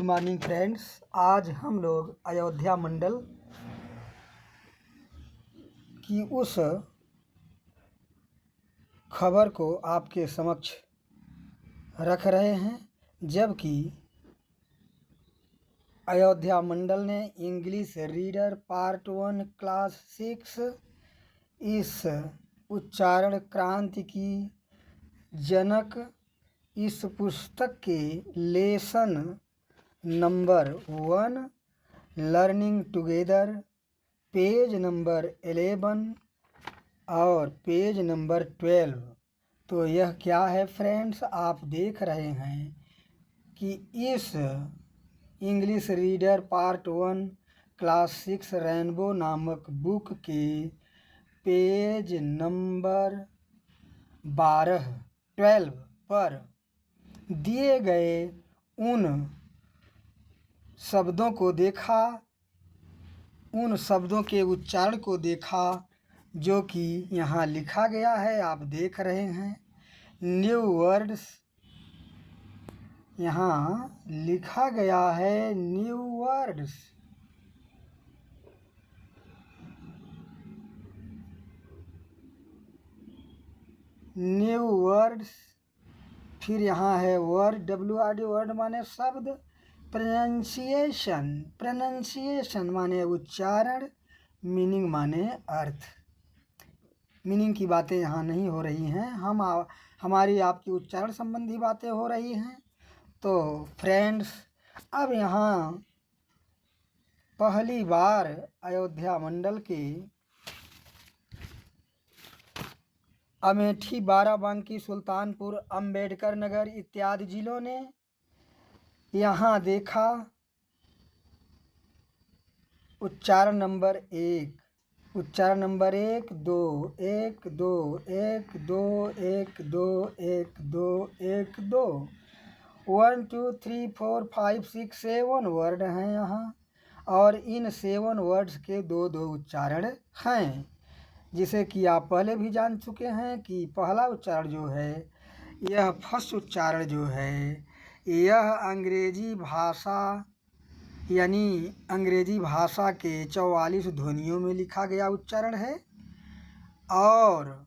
Morning friends. आज हम लोग अयोध्या मंडल की उस खबर को आपके समक्ष रख रहे हैं, जबकि अयोध्या मंडल ने इंग्लिश रीडर पार्ट 1 क्लास 6 इस उच्चारण क्रांति की जनक इस पुस्तक के lesson number 1 learning together page number 11 और पेज नंबर 12। तो यह क्या है फ्रेंड्स, आप देख रहे हैं कि इस English reader part 1 class 6 rainbow नामक बुक के पेज नंबर 12 पर दिए गए उन शब्दों को देखा, उन शब्दों के उच्चारण को देखा जो कि यहाँ लिखा गया है। आप देख रहे हैं न्यू वर्ड्स, यहाँ लिखा गया है न्यू वर्ड्स। न्यू वर्ड्स, फिर यहाँ है वर्ड, WRD वर्ड माने शब्द, प्रोनाउंसिएशन, प्रोनाउंसिएशन माने उच्चारण, मीनिंग माने अर्थ। मीनिंग की बातें यहाँ नहीं हो रही हैं, हमारी आपकी उच्चारण संबंधी बातें हो रही हैं। तो फ्रेंड्स, अब यहाँ पहली बार अयोध्या मंडल के अमेठी, बाराबंकी, सुल्तानपुर, अंबेडकर नगर इत्यादि जिलों ने यहाँ देखा उच्चारण नंबर 1, उच्चारण नंबर 1 2 1 2 1 2 1 2 1 2 1 2 1 2 3 4 5 6 7 वर्ड हैं यहाँ, और इन 7 वर्ड्स के दो उच्चारण हैं, जिसे कि आप पहले भी जान चुके हैं कि पहला उच्चारण जो है, यह फर्स्ट उच्चारण जो है, यह अंग्रेजी भाषा यानी अंग्रेजी भाषा के 44 ध्वनियों में लिखा गया उच्चारण है। और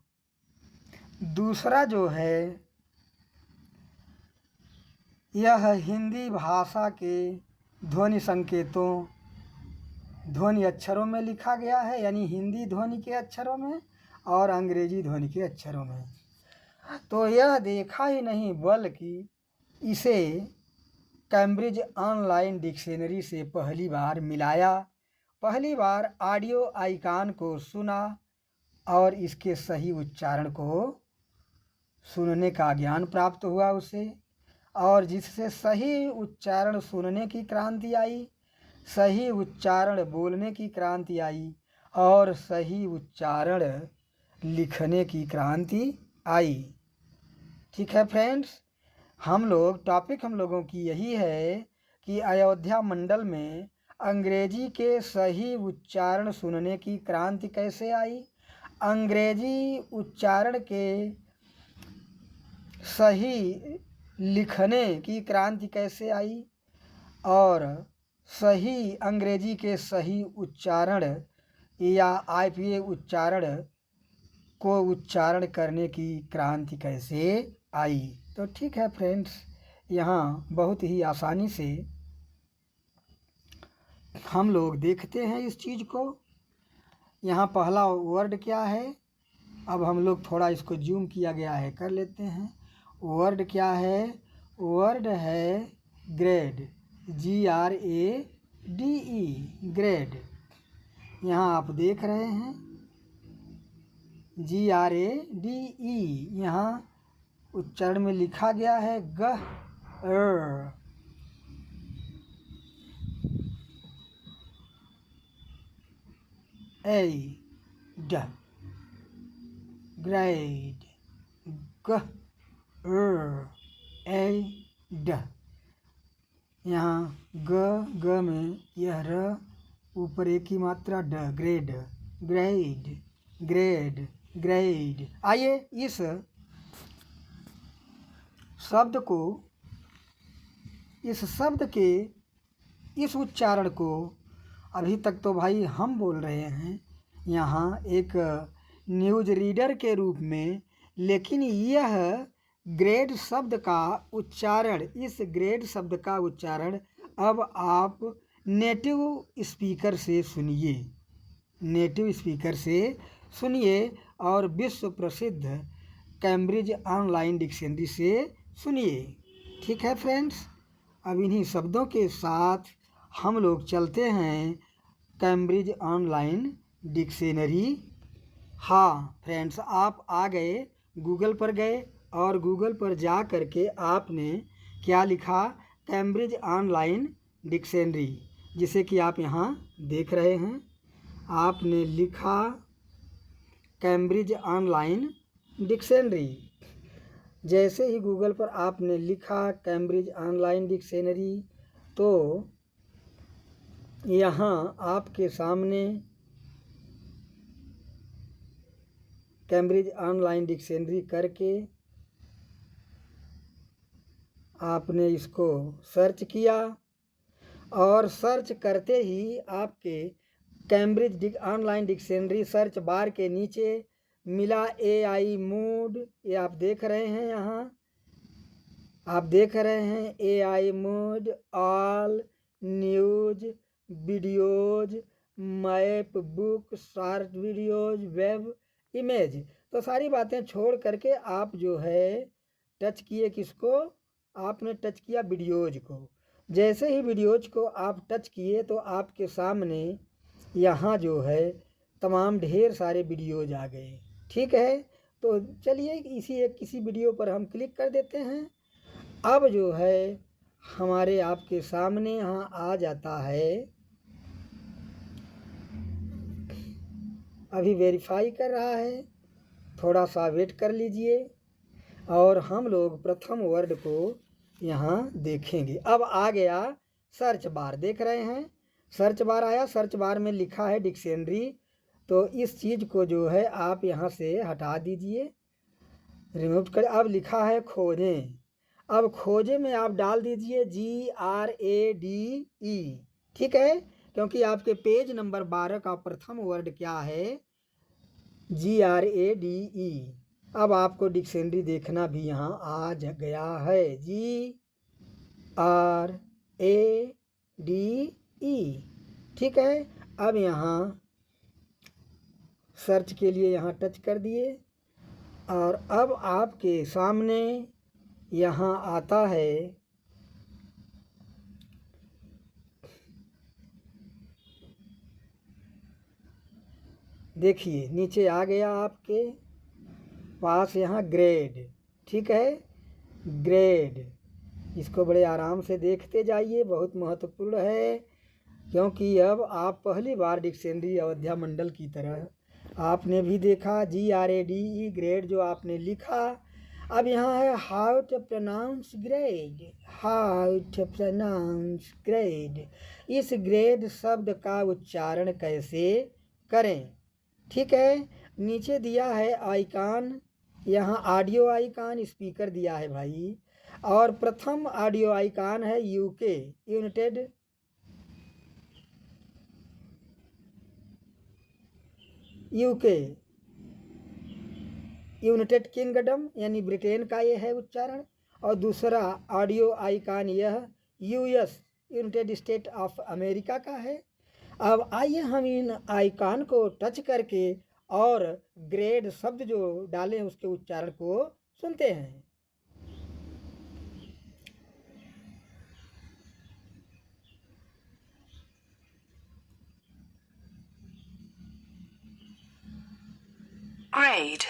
दूसरा जो है, यह हिंदी भाषा के ध्वनि संकेतों, ध्वनि अक्षरों में लिखा गया है, यानी हिंदी ध्वनि के अक्षरों में और अंग्रेजी ध्वनि के अक्षरों में। तो यह देखा ही नहीं, बल्कि इसे कैम्ब्रिज ऑनलाइन डिक्शनरी से पहली बार मिलाया, पहली बार ऑडियो आइकॉन को सुना और इसके सही उच्चारण को सुनने का ज्ञान प्राप्त हुआ उसे, और जिससे सही उच्चारण सुनने की क्रांति आई, सही उच्चारण बोलने की क्रांति आई, और सही उच्चारण लिखने की क्रांति आई। ठीक है फ्रेंड्स, हम लोगों की यही है कि अयोध्या मंडल में अंग्रेजी के सही उच्चारण सुनने की क्रांति कैसे आई, अंग्रेजी उच्चारण के सही लिखने की क्रांति कैसे आई, और सही अंग्रेजी के सही उच्चारण या IPA उच्चारण को उच्चारण करने की क्रांति कैसे आई। तो ठीक है फ्रेंड्स, यहाँ बहुत ही आसानी से हम लोग देखते हैं इस चीज़ को। यहाँ पहला वर्ड क्या है, अब हम लोग थोड़ा इसको जूम किया गया है, कर लेते हैं। वर्ड क्या है, वर्ड है ग्रेड, GRADE, ग्रेड। यहाँ आप देख रहे हैं GRADE, यहाँ उच्चारण में लिखा गया है ग्रेड, यहाँ ग में यह र, ऊपर एक ही मात्रा ड, ग्रेड, ग्रेड, ग्रेड, ग्रेड। आइए इस शब्द को, इस शब्द के इस उच्चारण को अभी तक तो भाई हम बोल रहे हैं यहाँ एक न्यूज़ रीडर के रूप में, लेकिन यह ग्रेड शब्द का उच्चारण, इस ग्रेड शब्द का उच्चारण अब आप नेटिव स्पीकर से सुनिए, नेटिव स्पीकर से सुनिए और विश्व प्रसिद्ध कैम्ब्रिज ऑनलाइन डिक्शनरी से सुनिए। ठीक है फ्रेंड्स, अब इन्हीं शब्दों के साथ हम लोग चलते हैं कैम्ब्रिज ऑनलाइन डिक्शनरी। हाँ फ्रेंड्स, आप आ गए, गूगल पर गए और गूगल पर जा कर के आपने क्या लिखा, कैम्ब्रिज ऑनलाइन डिक्शनरी, जिसे कि आप यहाँ देख रहे हैं। आपने लिखा कैम्ब्रिज ऑनलाइन डिक्शनरी। जैसे ही गूगल पर आपने लिखा कैम्ब्रिज ऑनलाइन डिक्शनरी, तो यहाँ आपके सामने कैम्ब्रिज ऑनलाइन डिक्शनरी करके आपने इसको सर्च किया और सर्च करते ही आपके Cambridge online dictionary search bar के नीचे मिला AI मोड। ये आप देख रहे हैं, यहाँ आप देख रहे हैं AI mode, all, news, videos, map, book, short videos, web, image. तो सारी बातें छोड़ करके आप जो है टच किए किसको, आपने टच किया वीडियोज को। जैसे ही वीडियोज को आप टच किए तो आपके सामने यहाँ जो है तमाम ढेर सारे वीडियोज आ गए। ठीक है, तो चलिए किसी वीडियो पर हम क्लिक कर देते हैं। अब जो है हमारे आपके सामने यहाँ आ जाता है, अभी वेरीफाई कर रहा है, थोड़ा सा वेट कर लीजिए और हम लोग प्रथम वर्ड को यहाँ देखेंगे। अब आ गया सर्च बार, देख रहे हैं सर्च बार आया, सर्च बार में लिखा है डिक्शनरी। तो इस चीज़ को जो है आप यहाँ से हटा दीजिए, रिमूव कर। अब लिखा है खोजें, अब खोजे में आप डाल दीजिए GRADE। ठीक है, क्योंकि आपके पेज नंबर 12 का प्रथम वर्ड क्या है, GRADE। अब आपको डिक्शनरी देखना भी यहाँ आ गया है, GRADE। ठीक है, अब यहाँ सर्च के लिए यहाँ टच कर दिए और अब आपके सामने यहाँ आता है देखिए नीचे आ गया आपके पास यहाँ ग्रेड। ठीक है, ग्रेड, इसको बड़े आराम से देखते जाइए, बहुत महत्वपूर्ण है, क्योंकि अब आप पहली बार डिक्शनरी अयोध्या मंडल की तरह आपने भी देखा GRADE ग्रेड जो आपने लिखा। अब यहाँ है how to pronounce grade, how to pronounce grade, इस ग्रेड शब्द का उच्चारण कैसे करें। ठीक है, नीचे दिया है आइकॉन, यहाँ ऑडियो आइकॉन, स्पीकर दिया है भाई, और प्रथम ऑडियो आइकॉन है UK यूनाइटेड किंगडम यानी ब्रिटेन का ये है उच्चारण, और दूसरा ऑडियो आइकॉन यह US United state of America का है। अब आइए हम इन आइकॉन को टच करके और ग्रेड शब्द जो डाले हैं उसके उच्चारण को सुनते हैं। Grade,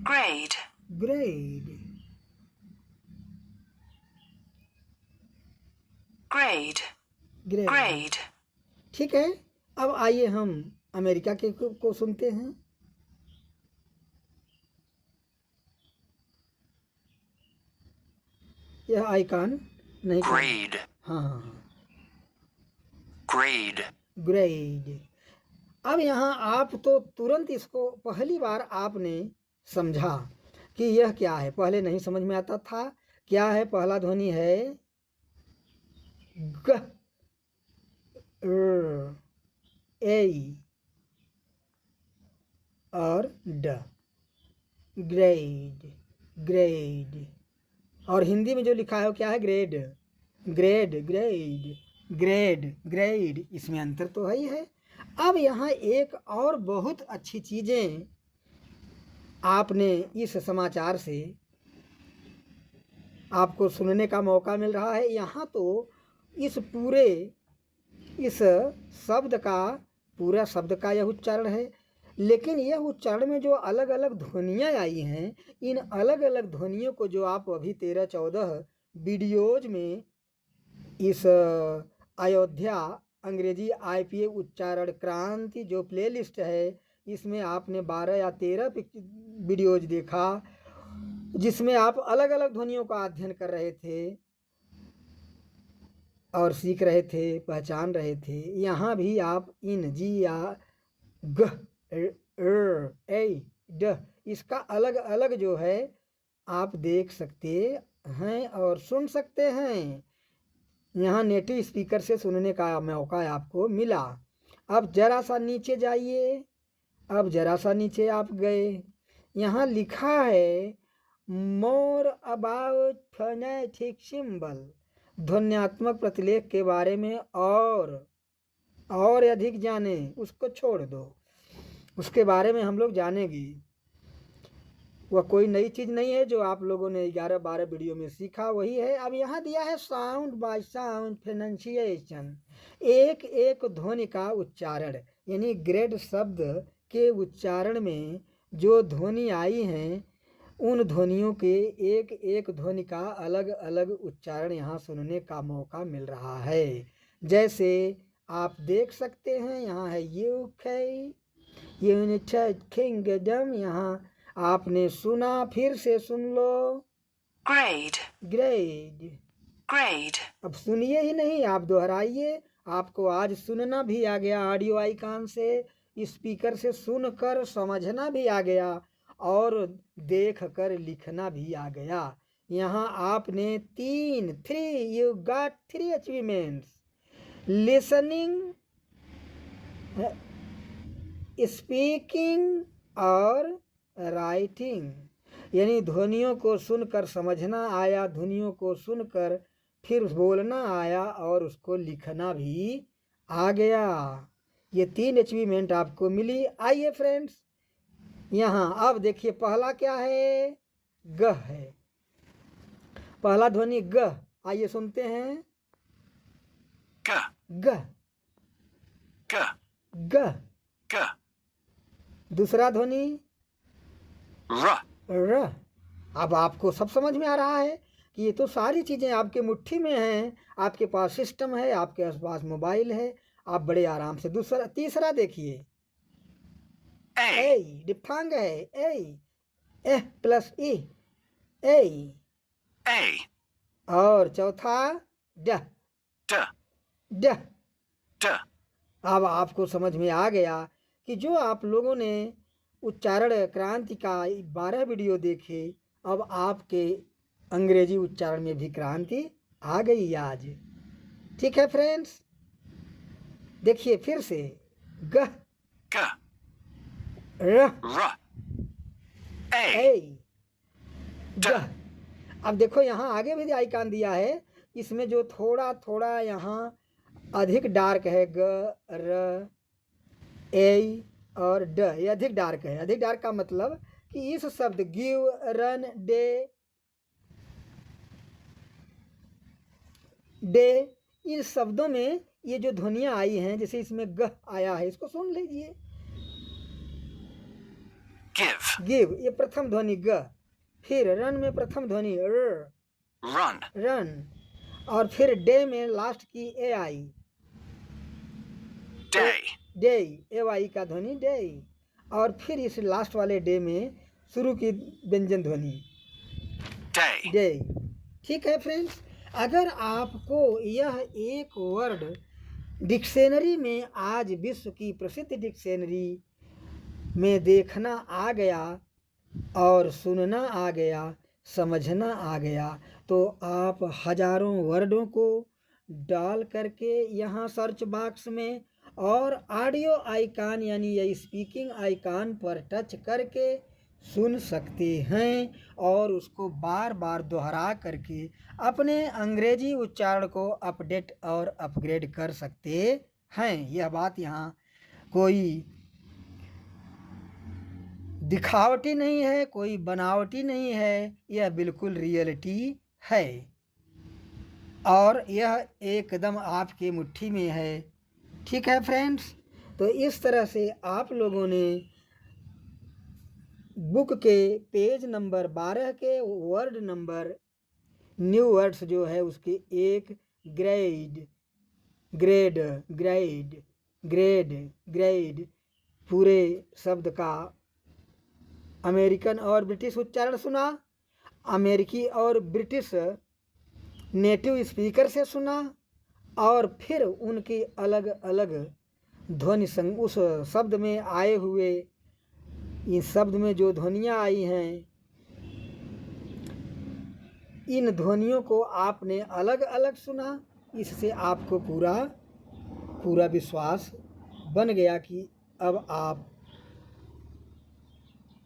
grade, grade, grade, grade. grade, ठीक है, अब आइए हम अमेरिका के को सुनते हैं। यह आइकॉन नहीं grade, हाँ, grade, ग्रेड। अब यहाँ आप तो तुरंत इसको पहली बार आपने समझा कि यह क्या है, पहले नहीं समझ में आता था। क्या है, पहला ध्वनि है ग र ए और ड, ग्रेड, ग्रेड। और हिंदी में जो लिखा है वो क्या है? Grade, grade, grade, grade, grade. इसमें अंतर तो है ही है। अब यहाँ एक और बहुत अच्छी चीज़ें आपने इस समाचार से आपको सुनने का मौका मिल रहा है। यहाँ तो इस शब्द का पूरा शब्द का यह उच्चारण है, लेकिन यह उच्चारण में जो अलग अलग ध्वनियाँ आई हैं, इन अलग अलग ध्वनियों को जो आप अभी 13-14 वीडियोज में इस अयोध्या अंग्रेजी IPA उच्चारण क्रांति जो प्लेलिस्ट है, इसमें आपने 12 या 13 वीडियोज देखा, जिसमें आप अलग अलग ध्वनियों का अध्ययन कर रहे थे और सीख रहे थे, पहचान रहे थे। यहाँ भी आप इन जी या ग ए ड इसका अलग अलग जो है आप देख सकते हैं और सुन सकते हैं। यहाँ नेटिव स्पीकर से सुनने का मौका आपको मिला। अब जरा सा नीचे जाइए। अब जरा सा नीचे आप गए, यहाँ लिखा है मोर अबाउट फोनेटिक सिंबल, ध्वन्यात्मक प्रतिलेख के बारे में और अधिक जाने। उसको छोड़ दो, उसके बारे में हम लोग जानेंगे। वह कोई नई चीज़ नहीं है, जो आप लोगों ने 11-12 वीडियो में सीखा वही है। अब यहाँ दिया है साउंड बाय साउंड प्रोनाउंसिएशन, एक एक ध्वनि का उच्चारण, यानी ग्रेड शब्द के उच्चारण में जो ध्वनि आई हैं, उन ध्वनियों के एक एक ध्वनि का अलग अलग उच्चारण यहाँ सुनने का मौका मिल रहा है। जैसे आप देख सकते हैं, यहाँ है UK, यूनाइटेड किंगडम। यहाँ आपने सुना, फिर से सुन लो। Grade, grade, grade. अब सुनिए ही नहीं, आप दोहराइए। आपको आज सुनना भी आ गया, ऑडियो आइकॉन से, स्पीकर से सुनकर समझना भी आ गया और देख कर लिखना भी आ गया। यहाँ आपने 3 you got 3 achievements: listening, speaking और राइटिंग। यानी ध्वनियों को सुनकर समझना आया, ध्वनियों को सुनकर फिर बोलना आया और उसको लिखना भी आ गया। ये 3 अचीवमेंट आपको मिली। आइए फ्रेंड्स, यहाँ अब देखिए पहला क्या है? ग है, पहला ध्वनि ग। आइए सुनते हैं। ग, ग, ग, ग, ग। दूसरा ध्वनि र, र। अब आपको सब समझ में आ रहा है कि ये तो सारी चीज़ें आपके मुट्ठी में हैं, आपके पास सिस्टम है, आपके पास मोबाइल है, आप बड़े आराम से। तीसरा देखिए, ए, डिफांग है, ए प्लस ई, ए। और चौथा ड, ड, ड। अब आपको समझ में आ गया कि जो आप लोगों ने उच्चारण क्रांति का 12 वीडियो देखे, अब आपके अंग्रेजी उच्चारण में भी क्रांति आ गई आज। ठीक है फ्रेंड्स, देखिए फिर से ग, ग, र, ए, ड। अब देखो यहाँ आगे भी आइकॉन दिया है, इसमें जो थोड़ा थोड़ा यहाँ अधिक डार्क है, ग, र, ए और ड, ये अधिक डार्क है। अधिक डार्क का मतलब कि इस शब्द गिव, रन, डे, इन शब्दों में ये जो ध्वनियाँ आई हैं, जैसे इसमें ग आया है, इसको सुन लीजिए। गिव, गिव, ये प्रथम ध्वनि ग। फिर रन में प्रथम ध्वनि र, रन, रन। और फिर डे में लास्ट की ए आई, डे, डे, ए वाई का ध्वनि डे। और फिर इस लास्ट वाले डे में शुरू की व्यंजन ध्वनि डे, डे। ठीक है फ्रेंड्स, अगर आपको यह एक वर्ड डिक्शनरी में, आज विश्व की प्रसिद्ध डिक्शनरी में देखना आ गया और सुनना आ गया, समझना आ गया, तो आप हजारों वर्डों को डाल करके यहाँ सर्च बॉक्स में और ऑडियो आइकन यानी ये स्पीकिंग आइकन पर टच करके सुन सकते हैं और उसको बार बार दोहरा करके अपने अंग्रेजी उच्चारण को अपडेट और अपग्रेड कर सकते हैं। यह बात यहाँ कोई दिखावटी नहीं है, कोई बनावटी नहीं है, यह बिल्कुल रियलिटी है और यह एकदम आपके मुट्ठी में है। ठीक है फ्रेंड्स, तो इस तरह से आप लोगों ने बुक के पेज नंबर 12 के वर्ड नंबर न्यू वर्ड्स जो है उसके एक grade grade grade grade grade पूरे शब्द का अमेरिकन और ब्रिटिश उच्चारण सुना, अमेरिकी और ब्रिटिश नेटिव स्पीकर से सुना और फिर उनकी अलग अलग ध्वनि उस शब्द में आए हुए इस शब्द में जो ध्वनियाँ आई हैं, इन ध्वनियों को आपने अलग अलग सुना। इससे आपको पूरा विश्वास बन गया कि अब आप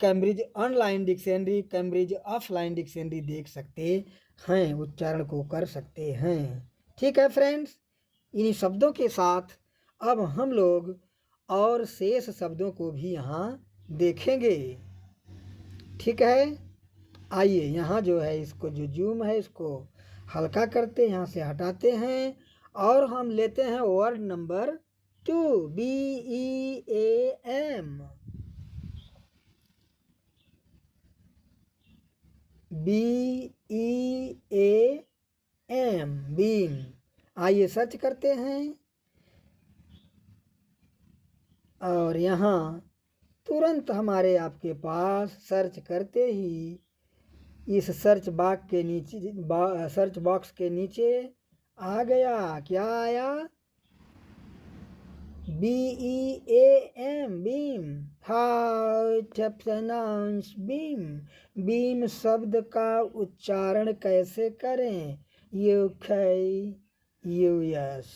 Cambridge online dictionary, Cambridge offline dictionary देख सकते हैं, उच्चारण को कर सकते हैं। ठीक है फ्रेंड्स, इन्हीं शब्दों के साथ अब हम लोग और शेष शब्दों को भी यहाँ देखेंगे। ठीक है, आइए यहाँ जो है इसको जो जूम है इसको हल्का करते, यहाँ से हटाते हैं और हम लेते हैं word number 2, BEAM। BEAM beam. आइए सर्च करते हैं और यहाँ तुरंत हमारे आपके पास सर्च करते ही इस सर्च बॉक्स के नीचे आ गया। क्या आया? BEAM beam. How to pronounce beam. Beam शब्द का उच्चारण कैसे करें? US।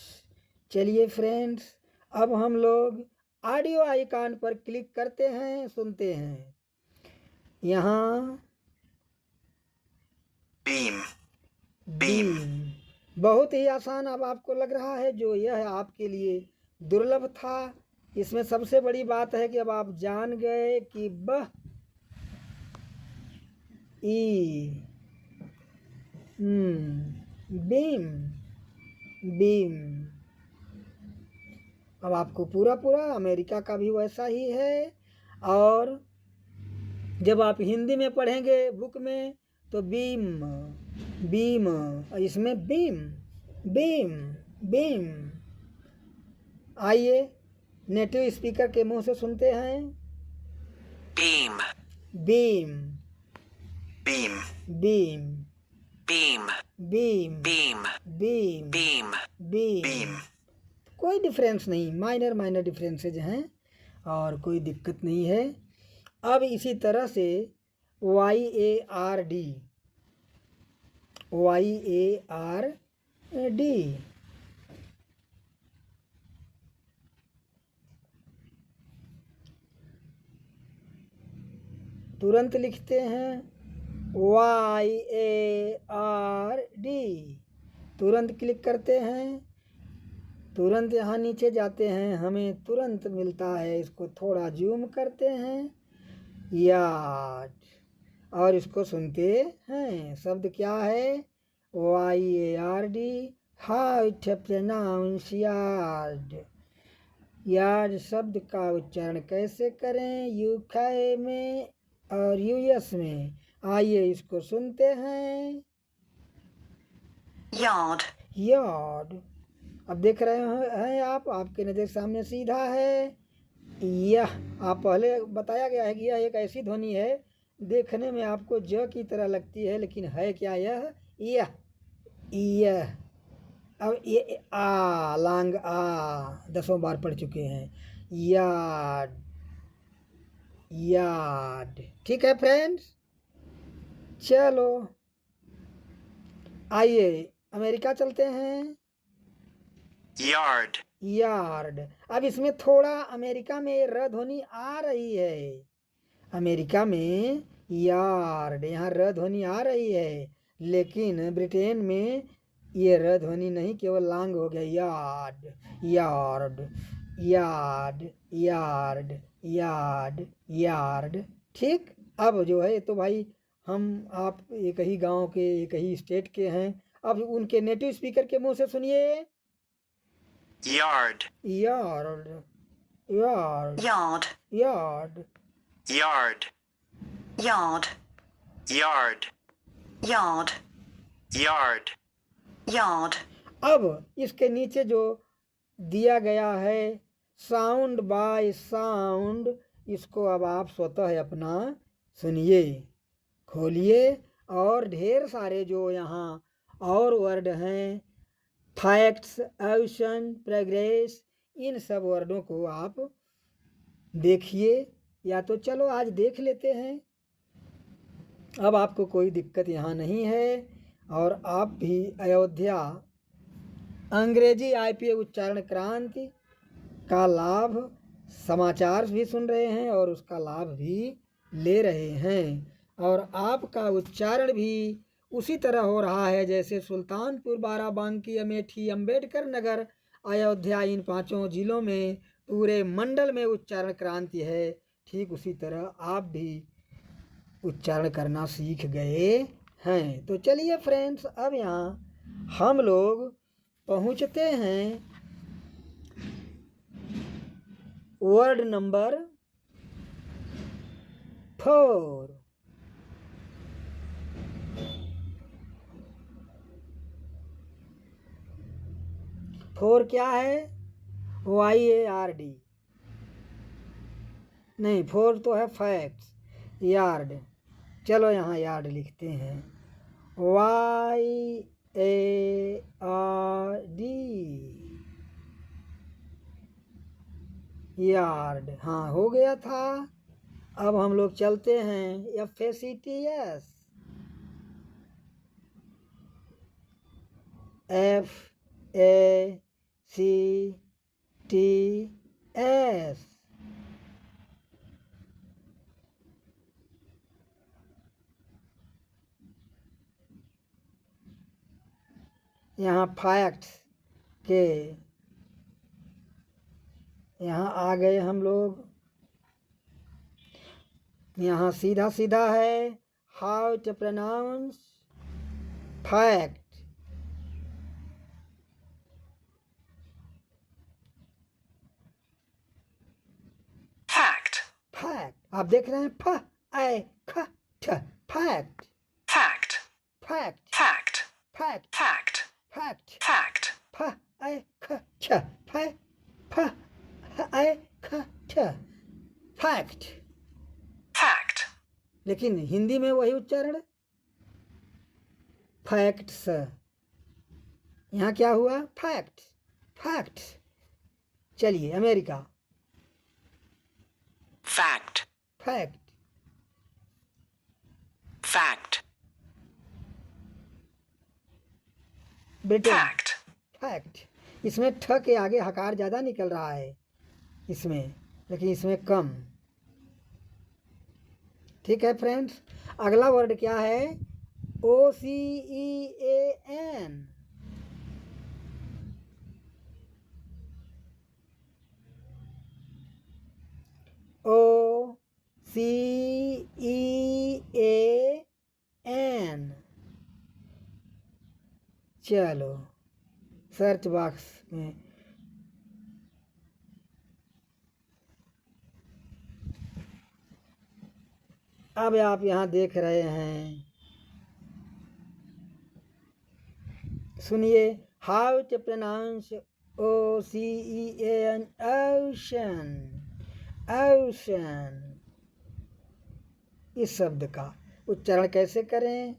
चलिए फ्रेंड्स, अब हम लोग ऑडियो आइकन पर क्लिक करते हैं, सुनते हैं। यहाँ बीम बहुत ही आसान अब आपको लग रहा है, जो यह आपके लिए दुर्लभ था। इसमें सबसे बड़ी बात है कि अब आप जान गए कि ब ई बीम बीम। अब आपको पूरा अमेरिका का भी वैसा ही है। और जब आप हिंदी में पढ़ेंगे बुक में तो बीम बीम, इसमें बीम बीम बीम। आइए नेटिव स्पीकर के मुंह से सुनते हैं। Beam beam beam beam beam beam beam beam beam beam. कोई डिफरेंस नहीं, माइनर डिफरेंसेज हैं और कोई दिक्कत नहीं है। अब इसी तरह से YARD तुरंत लिखते हैं YARD, तुरंत क्लिक करते हैं, तुरंत यहाँ नीचे जाते हैं, हमें तुरंत मिलता है। इसको थोड़ा जूम करते हैं, यार्ड, और इसको सुनते हैं। शब्द क्या है? YARD। How to pronounce yard. Yard शब्द का उच्चारण कैसे करें UK में और US में? आइए इसको सुनते हैं। Yard yard. अब देख रहे हैं आप, आपके नज़र सामने सीधा है। यह आप पहले बताया गया है कि यह एक ऐसी ध्वनि है देखने में आपको ज की तरह लगती है, लेकिन है क्या यह? यह। अब ये आ लांग आ 10 बार पढ़ चुके हैं। Yard yard. ठीक है फ्रेंड्स, चलो आइए अमेरिका चलते हैं। yard, yard. अब इसमें थोड़ा अमेरिका में र ध्वनि आ रही है, अमेरिका में यार्ड, यहाँ र ध्वनि आ रही है, लेकिन ब्रिटेन में ये र ध्वनि नहीं, केवल लांग हो गया, yard yard yard yard yard yard. ठीक। अब जो है तो भाई हम आप एक ही गांव के, एक ही स्टेट के हैं, अब उनके नेटिव स्पीकर के मुंह से सुनिए। yard, yard yard yard, yard yard, yard, yard, yard, yard, yard, अब इसके नीचे जो दिया गया है साउंड बाय साउंड, इसको अब आप स्वतः अपना सुनिए, खोलिए, और ढेर सारे जो यहाँ और वर्ड हैं, फैक्ट्स, ओशन, प्रोग्रेस, इन सब वर्डों को आप देखिए, या तो चलो आज देख लेते हैं, अब आपको कोई दिक्कत यहाँ नहीं है, और आप भी अयोध्या अंग्रेजी IPA उच्चारण क्रांति का लाभ समाचार भी सुन रहे हैं और उसका लाभ भी ले रहे हैं, और आपका उच्चारण भी उसी तरह हो रहा है जैसे सुल्तानपुर, बाराबंकी, अमेठी, अंबेडकर नगर, अयोध्या, इन 5 जिलों में पूरे मंडल में उच्चारण क्रांति है, ठीक उसी तरह आप भी उच्चारण करना सीख गए हैं। तो चलिए फ्रेंड्स, अब यहाँ हम लोग पहुँचते हैं वर्ड नंबर 4। फोर क्या है? YARD नहीं, 4 तो है फैक्ट्स, यार्ड। चलो यहाँ यार्ड लिखते हैं, YARD, यार्ड। हाँ, हो गया था। अब हम लोग चलते हैं FACTS, FACTS, यहाँ फैक्ट्स के यहाँ आ गए हम लोग। यहाँ सीधा सीधा है, how to pronounce fact. fact, fact, आप देख रहे हैं, फ आई ख ठ, fact fact, fact fact, fact fact, fact, fact, फ आई ख छ, फ आई ख छ, फैक्ट। fact, लेकिन हिंदी में वही उच्चारण, फैक्ट्स। यहाँ क्या हुआ? Fact fact. चलिए America, fact, fact. fact, Britain, fact, fact. इसमें ठ के आगे हकार ज़्यादा निकल रहा है इसमें, लेकिन इसमें कम। ठीक है फ्रेंड्स, अगला वर्ड क्या है? OCEAN, OCEAN। चलो सर्च बॉक्स में अब आप यहाँ देख रहे हैं, सुनिए, how to pronounce OCEAN, ocean, ocean. इस शब्द का उच्चारण कैसे करें?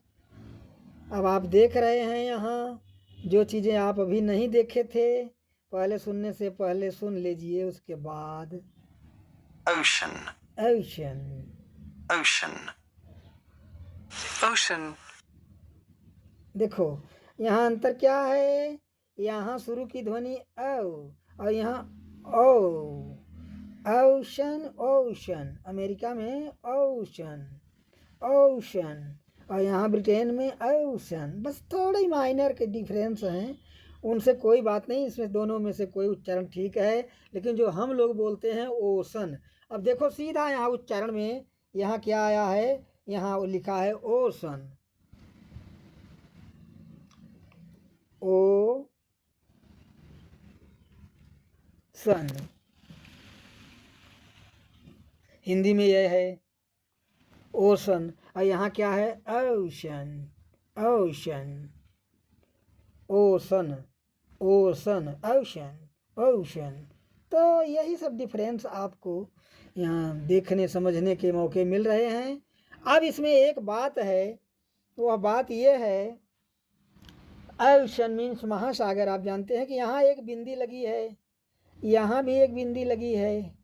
अब आप देख रहे हैं यहाँ, जो चीज़ें आप अभी नहीं देखे थे, पहले सुनने से पहले सुन लीजिए, उसके बाद। ocean, ओशन, ocean, ocean, देखो यहाँ अंतर क्या है? यहाँ शुरू की ध्वनि औ और यहाँ ओ। ओशन ओशन, अमेरिका में ओशन ओशन, और यहाँ ब्रिटेन में ओशन। बस थोड़े माइनर के डिफरेंस हैं, उनसे कोई बात नहीं, इसमें दोनों में से कोई उच्चारण ठीक है, लेकिन जो हम लोग बोलते हैं ओशन। अब देखो सीधा यहाँ उच्चारण में यहाँ क्या आया है, यहाँ लिखा है ओशन, ओ सन। हिंदी में यह है ओशन, और यहाँ क्या है ocean ocean ocean ocean ocean ocean. तो यही सब डिफरेंस आपको यहाँ देखने समझने के मौके मिल रहे हैं। अब इसमें एक बात है, वह बात यह है, ओशन मीन्स महासागर। आप जानते हैं कि यहाँ एक बिंदी लगी है, यहाँ भी एक बिंदी लगी है,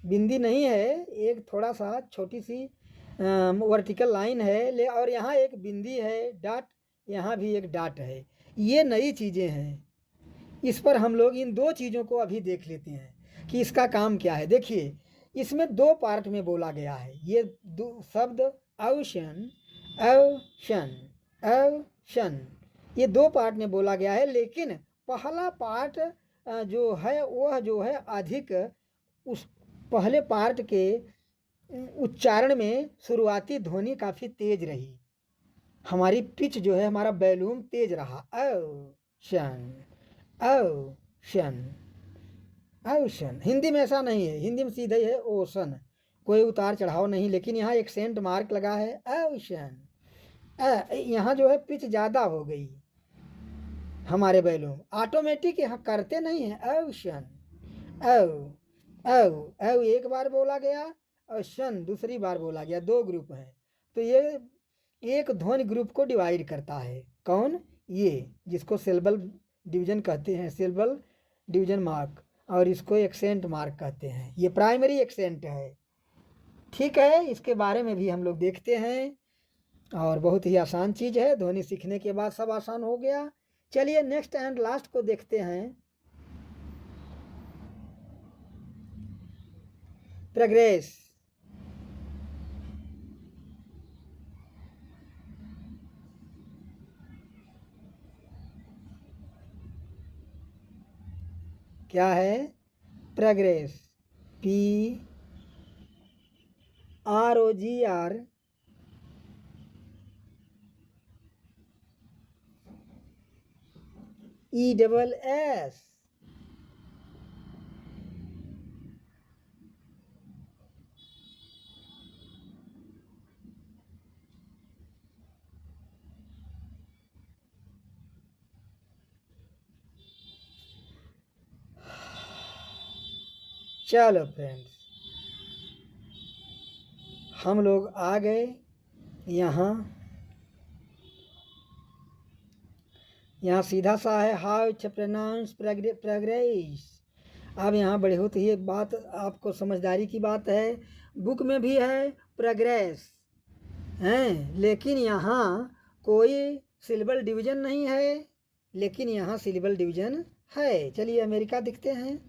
बिंदी नहीं है, एक थोड़ा सा छोटी सी वर्टिकल लाइन है ले, और यहाँ एक बिंदी है, डॉट, यहाँ भी एक डॉट है। ये नई चीज़ें हैं, इस पर हम लोग इन दो चीज़ों को अभी देख लेते हैं कि इसका काम क्या है। देखिए इसमें दो पार्ट में बोला गया है, ये शब्द ओशन ओशन ओशन, ये दो पार्ट में बोला गया है, लेकिन पहला पार्ट जो है वह जो है अधिक, उस पहले पार्ट के उच्चारण में शुरुआती ध्वनि काफ़ी तेज रही, हमारी पिच जो है, हमारा वॉल्यूम तेज रहा। Ocean ocean ocean. हिंदी में ऐसा नहीं है, हिंदी में सीधा ही है ओशन, कोई उतार चढ़ाव नहीं, लेकिन यहाँ एक्सेंट मार्क लगा है ओशन। यहाँ जो है पिच ज़्यादा हो गई, हमारे वॉल्यूम ऑटोमेटिक यहाँ करते नहीं है। ओशन ओ एक बार बोला गया और शन दूसरी बार बोला गया, दो ग्रुप हैं, तो ये एक ध्वनि ग्रुप को डिवाइड करता है। कौन? ये जिसको सिलेबल डिवीजन कहते हैं, सिलेबल डिवीजन मार्क, और इसको एक्सेंट मार्क कहते हैं। ये प्राइमरी एक्सेंट है, ठीक है। इसके बारे में भी हम लोग देखते हैं, और बहुत ही आसान चीज़ है, ध्वनि सीखने के बाद सब आसान हो गया। चलिए नेक्स्ट एंड लास्ट को देखते हैं, प्रोग्रेस। क्या है? Progress, PROGR ESS। चलो फ्रेंड्स, हम लोग आ गए यहाँ सीधा सा है हाउ टू प्रोनाउंस प्रोग्रेस। अब यहाँ बहुत ही एक बात आपको समझदारी की बात है, बुक में भी है प्रोग्रेस हैं, लेकिन यहाँ कोई सिलेबल डिवीज़न नहीं है, लेकिन यहाँ सिलेबल डिवीज़न है। चलिए अमेरिका दिखते हैं।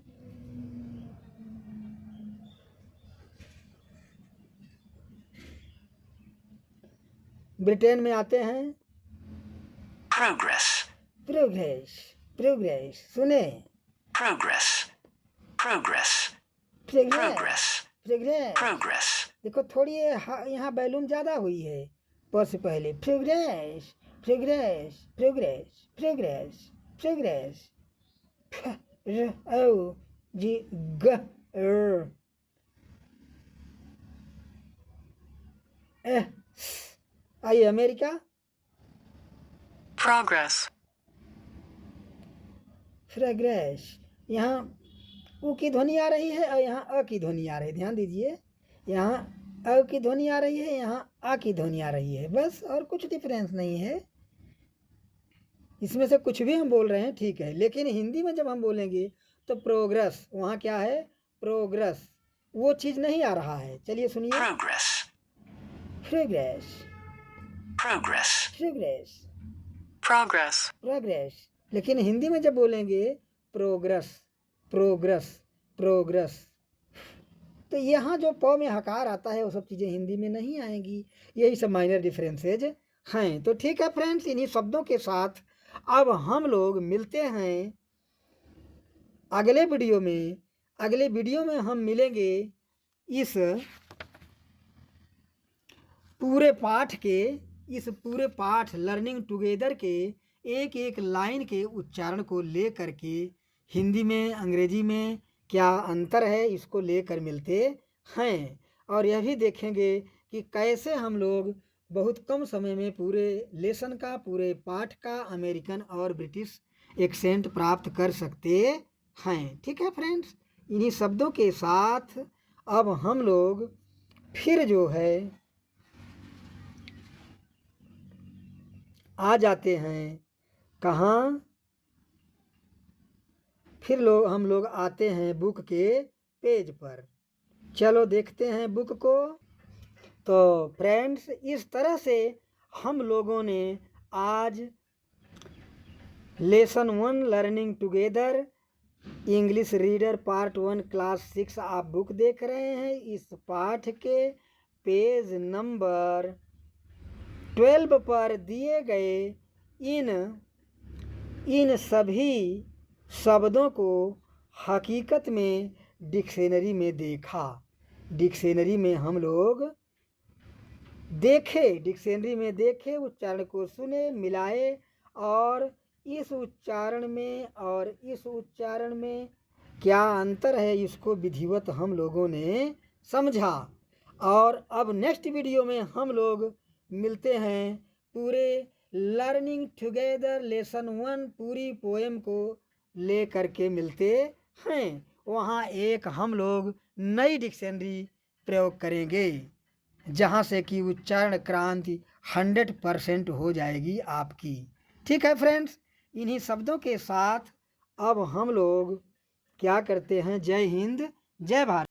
ब्रिटेन में आते हैं, Progress. प्रोग्रेस प्रोग्रेस, सुने Progress. Progress. Progress Progress. Progress. Progress. देखो थोड़ी यहाँ वॉल्यूम ज़्यादा हुई है पर से पहले। Progress progress progress progress progress, ओ जी ग आइए अमेरिका। Progress. प्रोग्रेस, यहाँ उ की ध्वनि आ रही है और यहाँ अ की ध्वनि आ रही है, ध्यान दीजिए, यहाँ अ की ध्वनि आ रही है, यहाँ आ की ध्वनि आ रही है, बस, और कुछ डिफरेंस नहीं है। इसमें से कुछ भी हम बोल रहे हैं ठीक है, लेकिन हिंदी में जब हम बोलेंगे तो प्रोग्रेस, वहाँ क्या है? प्रोग्रेस, वो चीज़ नहीं आ रहा है। चलिए सुनिए, Progress. Progress Progress. Progress Progress. Progress लेकिन हिंदी में जब बोलेंगे प्रोग्रेस, प्रोग्रेस, प्रोग्रेस, तो यहाँ जो प में हकार आता है वो सब चीज़ें हिंदी में नहीं आएंगी। यही सब माइनर डिफरेंसेज हैं। तो ठीक है फ्रेंड्स, इन्हीं शब्दों के साथ अब हम लोग मिलते हैं अगले वीडियो में। अगले वीडियो में हम मिलेंगे इस पूरे पाठ लर्निंग टुगेदर के एक एक लाइन के उच्चारण को लेकर के हिंदी में अंग्रेजी में क्या अंतर है इसको लेकर मिलते हैं। और यह भी देखेंगे कि कैसे हम लोग बहुत कम समय में पूरे लेसन का, पूरे पाठ का अमेरिकन और ब्रिटिश एक्सेंट प्राप्त कर सकते हैं। ठीक है फ्रेंड्स, इन्हीं शब्दों के साथ अब हम लोग फिर जो है आ जाते हैं कहाँ, फिर हम लोग आते हैं बुक के पेज पर। चलो देखते हैं बुक को। तो फ्रेंड्स, इस तरह से हम लोगों ने आज lesson 1 learning together English reader part 1 class 6 आप बुक देख रहे हैं। इस पाठ के पेज नंबर 12 पर दिए गए इन सभी शब्दों को हकीकत में डिक्शनरी में देखा। डिक्शनरी में हम लोग देखे, डिक्शनरी में देखे, उच्चारण को सुने, मिलाए और इस उच्चारण में और इस उच्चारण में क्या अंतर है इसको विधिवत हम लोगों ने समझा। और अब नेक्स्ट वीडियो में हम लोग मिलते हैं पूरे लर्निंग टुगेदर लेसन 1 पूरी पोएम को ले करके मिलते हैं। वहाँ एक हम लोग नई डिक्शनरी प्रयोग करेंगे जहाँ से कि उच्चारण क्रांति 100% हो जाएगी आपकी। ठीक है फ्रेंड्स, इन्हीं शब्दों के साथ अब हम लोग क्या करते हैं, जय हिंद, जय भारत।